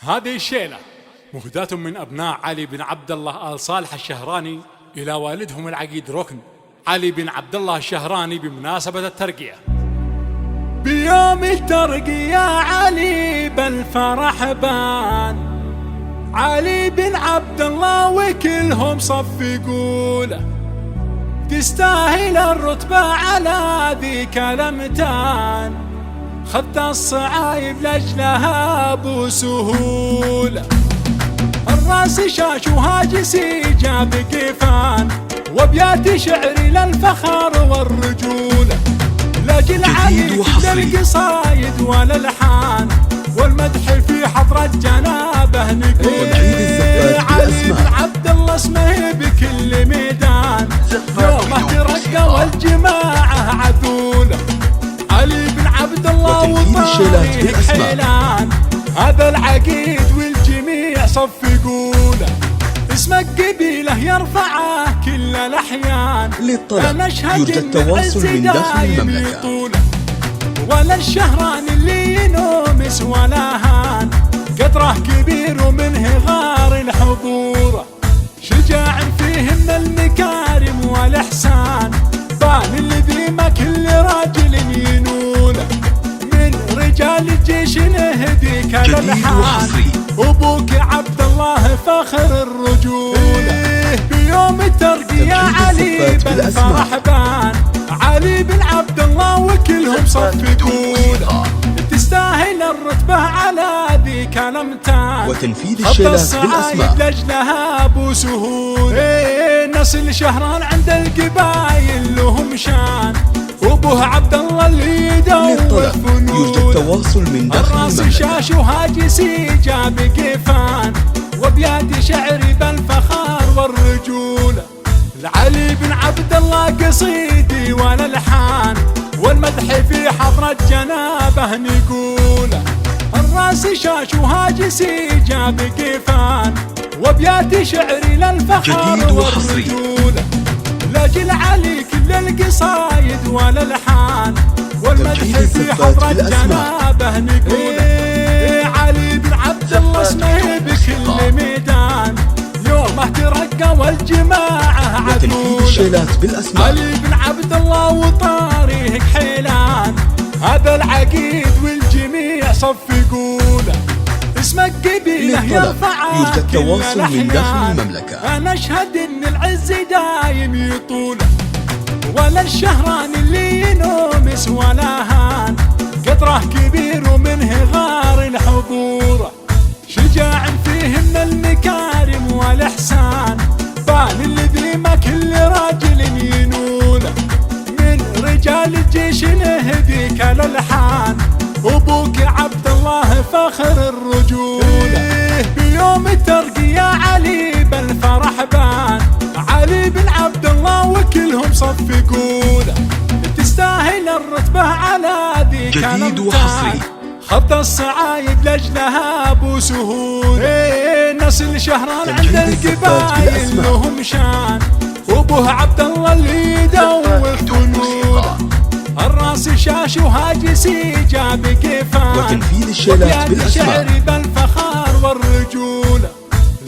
هذه الشيلة مهداة من أبناء علي بن عبد الله آل صالح الشهراني إلى والدهم العقيد ركن علي بن عبد الله الشهراني بمناسبة الترقية. بيوم الترقية علي بالفرح بان، علي بن عبد الله وكلهم صف يقوله تستاهل الرتبة على ذيك الأمتان، خذت الصعايب لأجلها بسهولة. الراس شاش وهاجسي جاب قفان، وابيات شعري للفخر والرجولة، لاجل علي للقصايد والالحان، والمدح في حضرة جنابه نقول علي بن عبد الله اسمه بكل ميدان، يومه ترقى والجماعة عذولة. علي بن عبد الله وطاريه حيلان، هذا العقيد والجميع صف يقوله، اسمك قبيله يرفعه كل الأحيان. للطلب يرجى التواصل من داخل المملكة، ولا الشهران اللي ينومس ولا هان، قدره كبير ومنه غار الحضور، شجاع فيه من المكارم والإحسان، بان الذي ما كل راجل ينوله، من رجال الجيش نهديك الالحان، ابوك عبد الله فخر الرجوله. بيوم الترقية علي بالفرح بان، علي بن عبد الله وكلهم صف يقوله تستاهل الرتبة على ذيك الأمتان، وتنفيذ الشيلات بالأسماء لأجلها بسهولة. نسل شهران عند القبايل لهم شان، وابوه عبد الله اللي يدور فنون، يرجى التواصل من داخل المملكة. الراس شاش وهاجسي جاب قفان، وابيات شعري بالفخار والرجولة، لعلي بن عبد الله قصيدي والالحان، والمدح في حضرة جنابه نقوله. الراس شاش وهاجسي جاب قفان، وابيات شعري للفخر والرجولة، لاجل علي كل القصايد والالحان، والمدح في حضرة جنابه نقوله. علي بن عبد الله اسمه بكل ميدان، يومه ترقى والجماعة وتنفيذ الشيلات بالأسماء. علي بن عبد الله وطاريه حيلان، هذا العقيد والجميع صف يقوله، اسمك قبيله يرفعه يرجى التواصل من داخل المملكة. أنا أشهد إن العز دايم يطوله، ولا الشهران اللي ينومس ولا هان، قدره كبير ومنه غار الحضور، شجاع فيه من المكارم والإحسان، بان الذي ما كل راجل ينوله، من رجال الجيش نهديك الالحان، ابوك عبد الله فخر الرجوله. بيوم الترقية علي بالفرح بان، علي بن عبد الله وكلهم صف يقوله تستاهل الرتبة على ذيك جديد وحصري، خط الصعايب لأجلها بسهولة. نسل شهران عند القبايل لهم شان، وابوه عبد الله اللي يدور فنون، الراس شاش وهاجسي جاب قفان، وتنفيذ الشيلات بالأسماء. شعري بالفخار والرجولة،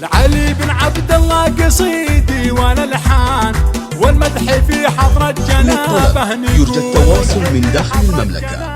لعلي بن عبد الله قصيدي والالحان، والمدح في حضرة جنابه نقول. يرجى التواصل من داخل المملكة.